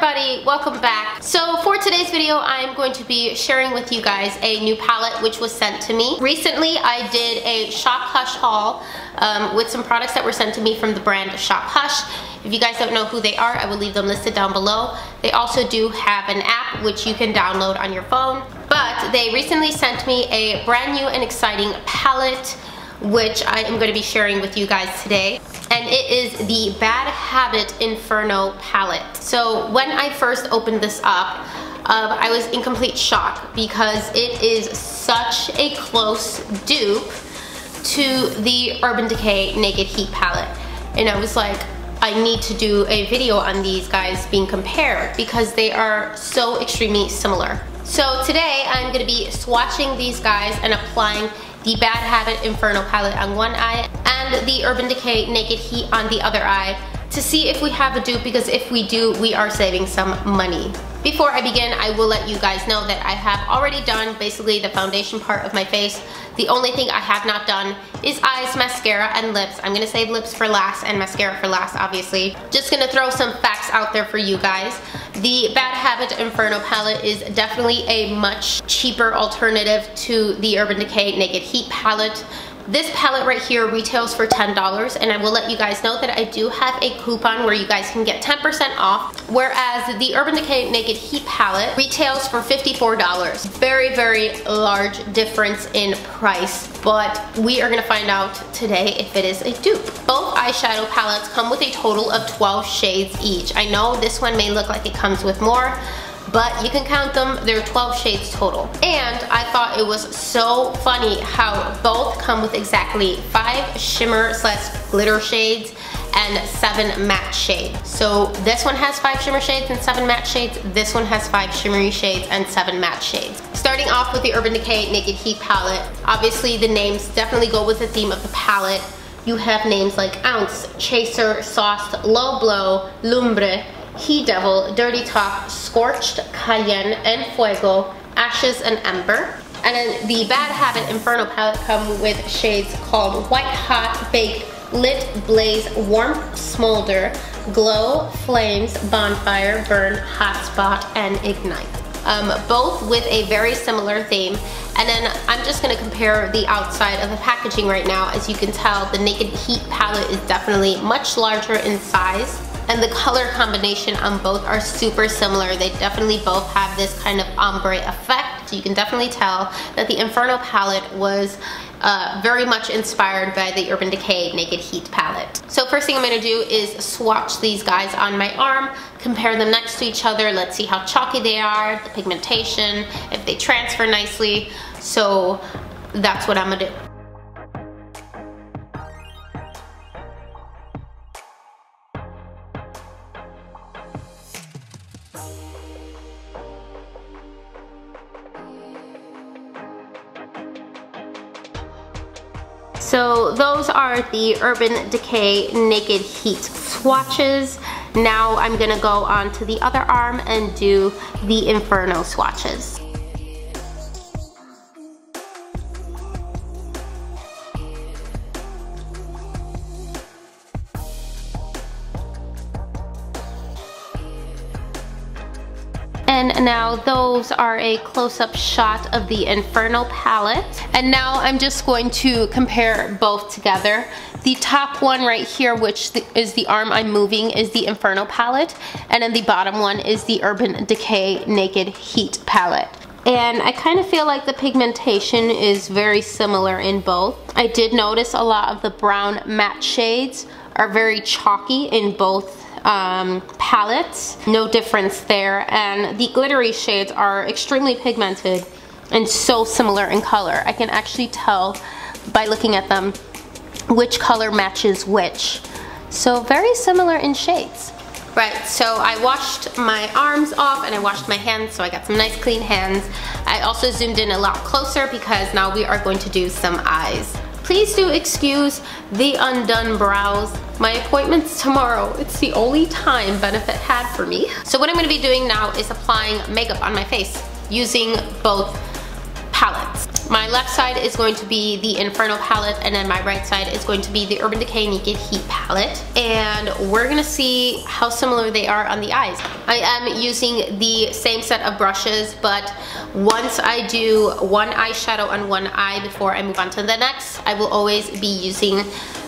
everybody, welcome back. So for today's video, I'm going to be sharing with you guys a new palette which was sent to me. Recently, I did a Shop Hush haul with some products that were sent to me from the brand Shop Hush. If you guys don't know who they are, I will leave them listed down below. They also do have an app which you can download on your phone. But they recently sent me a brand new and exciting palette which I am going to be sharing with you guys today. And it is the Bad Habit Inferno palette. So when I first opened this up, I was in complete shock because it is such a close dupe to the Urban Decay Naked Heat palette. And I was like, I need to do a video on these guys being compared because they are so extremely similar. So today I'm going to be swatching these guys and applying the Bad Habit Inferno palette on one eye and the Urban Decay Naked Heat on the other eye to see if we have a dupe, because if we do, we are saving some money. Before I begin, I will let you guys know that I have already done basically the foundation part of my face. The only thing I have not done is eyes, mascara, and lips. I'm gonna save lips for last and mascara for last, obviously. Just gonna throw some facts out there for you guys. The Bad Habit Inferno palette is definitely a much cheaper alternative to the Urban Decay Naked Heat palette. This palette right here retails for $10, and I will let you guys know that I do have a coupon where you guys can get 10% off, whereas the Urban Decay Naked Heat palette retails for $54. Very, very large difference in price, but we are gonna find out today if it is a dupe. Both eyeshadow palettes come with a total of 12 shades each. I know this one may look like it comes with more, but you can count them, they're 12 shades total. And I thought it was so funny how both come with exactly 5 shimmer/glitter shades and 7 matte shades. So this one has 5 shimmer shades and 7 matte shades. This one has 5 shimmery shades and 7 matte shades. Starting off with the Urban Decay Naked Heat palette, obviously the names definitely go with the theme of the palette. You have names like Ounce, Chaser, Sauced, Low Blow, Lumbre, He Devil, Dirty Talk, Scorched, Cayenne, and Fuego, Ashes, and Ember. And then the Bad Habit Inferno palette comes with shades called White Hot, Bake, Lit, Blaze, Warmth, Smolder, Glow, Flames, Bonfire, Burn, Hotspot, and Ignite. Both with a very similar theme. And then I'm just gonna compare the outside of the packaging right now. As you can tell, the Naked Heat palette is definitely much larger in size, and the color combination on both are super similar. They definitely both have this kind of ombre effect. So you can definitely tell that the Inferno palette was very much inspired by the Urban Decay Naked Heat palette. So first thing I'm gonna do is swatch these guys on my arm, compare them next to each other. Let's see how chalky they are, the pigmentation, if they transfer nicely. So that's what I'm gonna do. So those are the Urban Decay Naked Heat swatches. Now I'm gonna go on to the other arm and do the Inferno swatches. And now those are a close-up shot of the Inferno palette. And now I'm just going to compare both together. The top one right here, which is the arm I'm moving, is the Inferno palette. And then the bottom one is the Urban Decay Naked Heat palette. And I kind of feel like the pigmentation is very similar in both. I did notice a lot of the brown matte shades are very chalky in both palettes. No difference there. And the glittery shades are extremely pigmented and so similar in color. I can actually tell by looking at them which color matches which. So very similar in shades. Right, so I washed my arms off and I washed my hands, so I got some nice clean hands. I also zoomed in a lot closer because now we are going to do some eyes. Please do excuse the undone brows. My appointment's tomorrow. It's the only time Benefit had for me. So what I'm gonna be doing now is applying makeup on my face using both palettes. My left side is going to be the Inferno palette, and then my right side is going to be the Urban Decay Naked Heat palette. And we're gonna see how similar they are on the eyes. I am using the same set of brushes, but once I do one eyeshadow on one eye before I move on to the next, I will always be using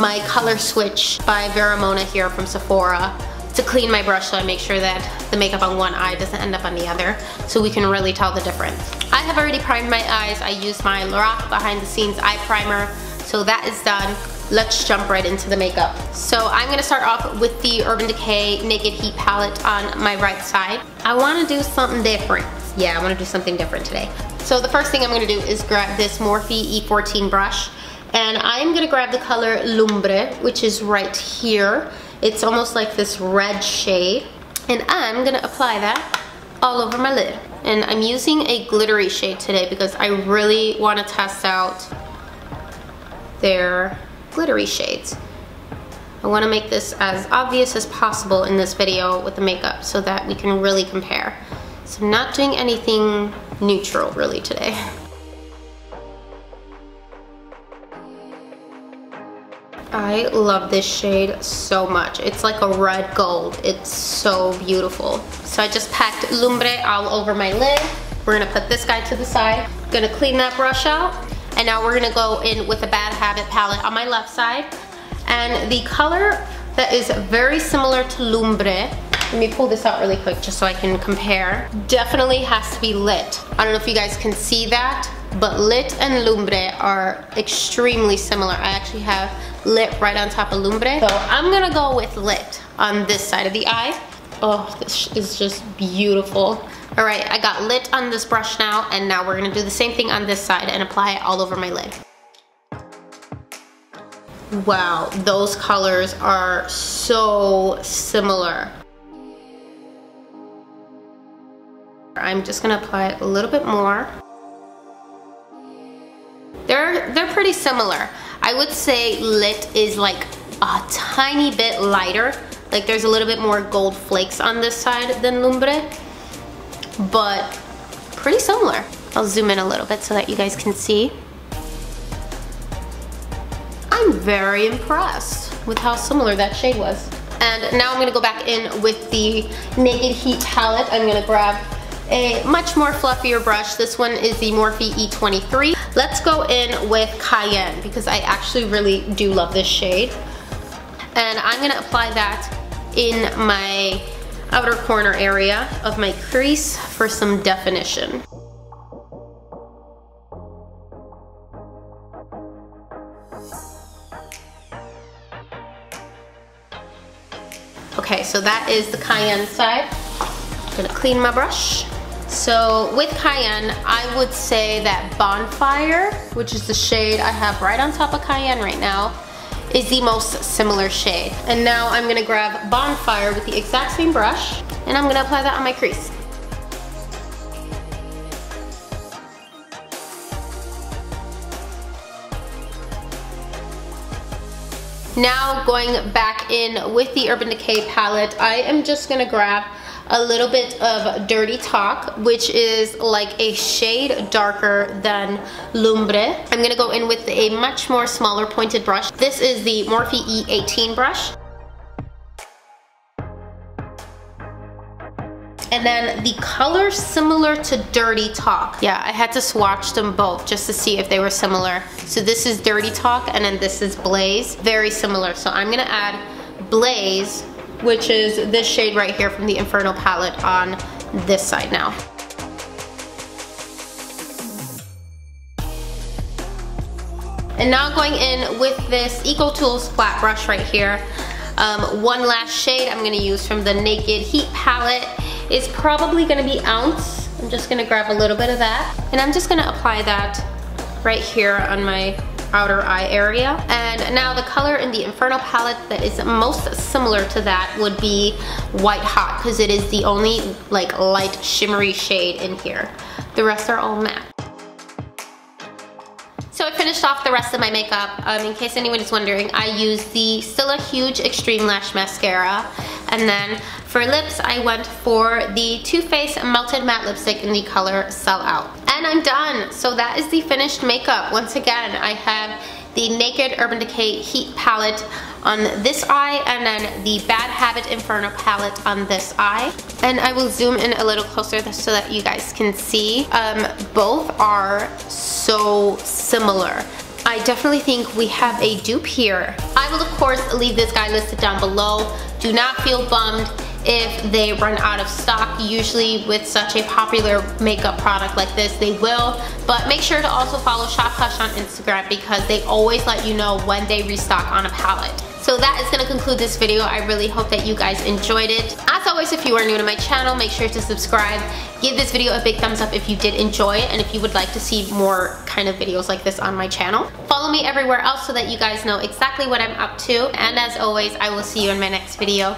my Color Switch by Veramona here from Sephora to clean my brush, so I make sure that the makeup on one eye doesn't end up on the other, so we can really tell the difference. I have already primed my eyes. I used my Lorac Behind the Scenes Eye Primer, so that is done. Let's jump right into the makeup. So I'm gonna start off with the Urban Decay Naked Heat palette on my right side. I wanna do something different. Yeah, I wanna do something different today. So the first thing I'm gonna do is grab this Morphe E14 brush, and I'm gonna grab the color Lumbre, which is right here. It's almost like this red shade, and I'm gonna apply that all over my lid. And I'm using a glittery shade today because I really wanna test out their glittery shades. I wanna make this as obvious as possible in this video with the makeup so that we can really compare. So I'm not doing anything neutral really today. I love this shade so much. It's like a red gold. It's so beautiful. So I just packed Lumbre all over my lid. We're gonna put this guy to the side. Gonna clean that brush out. And now we're gonna go in with the Bad Habit palette on my left side. And the color that is very similar to Lumbre, let me pull this out really quick just so I can compare, definitely has to be Lit. I don't know if you guys can see that, but Lit and Lumbre are extremely similar. I actually have Lit right on top of Lumbre. So I'm gonna go with Lit on this side of the eye. Oh, this is just beautiful. All right, I got Lit on this brush now, and now we're gonna do the same thing on this side and apply it all over my lid. Wow, those colors are so similar. I'm just gonna apply it a little bit more. They're pretty similar. I would say Lit is like a tiny bit lighter. Like there's a little bit more gold flakes on this side than Lumbre, but pretty similar. I'll zoom in a little bit so that you guys can see. I'm very impressed with how similar that shade was. And now I'm gonna go back in with the Naked Heat palette. I'm gonna grab a much more fluffier brush. This one is the Morphe E23. Let's go in with Cayenne because I actually really do love this shade. And I'm gonna apply that in my outer corner area of my crease for some definition. Okay, so that is the Cayenne side. I'm gonna clean my brush. So with Cayenne, I would say that Bonfire, which is the shade I have right on top of Cayenne right now, is the most similar shade. And now I'm gonna grab Bonfire with the exact same brush, and I'm gonna apply that on my crease. Now going back in with the Urban Decay palette, I am just gonna grab a little bit of Dirty Talk, which is like a shade darker than Lumbre. I'm gonna go in with a much more smaller pointed brush. This is the Morphe E18 brush. And then the color similar to Dirty Talk. Yeah, I had to swatch them both just to see if they were similar. So this is Dirty Talk and then this is Blaze. Very similar. So I'm gonna add Blaze, which is this shade right here from the Inferno palette, on this side now. And now going in with this Eco Tools flat brush right here. One last shade I'm gonna use from the Naked Heat palette is probably gonna be Ounce. I'm just gonna grab a little bit of that. And I'm just gonna apply that right here on my outer eye area. And now the color in the Inferno palette that is most similar to that would be White Hot, because it is the only like light shimmery shade in here. The rest are all matte. So I finished off the rest of my makeup. In case anyone is wondering, I used the Still a Huge Extreme Lash Mascara. And then for lips, I went for the Too Faced Melted Matte Lipstick in the color Sell Out. And I'm done. So that is the finished makeup. Once again, I have the Naked Urban Decay Heat palette on this eye, and then the Bad Habit Inferno palette on this eye. And I will zoom in a little closer so that you guys can see. Both are so similar. I definitely think we have a dupe here. I will of course leave this guy listed down below. Do not feel bummed if they run out of stock. Usually with such a popular makeup product like this, they will. But make sure to also follow Shop Hush on Instagram because they always let you know when they restock on a palette. So that is going to conclude this video. I really hope that you guys enjoyed it. As always, if you are new to my channel, make sure to subscribe. Give this video a big thumbs up if you did enjoy it and if you would like to see more kind of videos like this on my channel. Follow me everywhere else so that you guys know exactly what I'm up to. And as always, I will see you in my next video.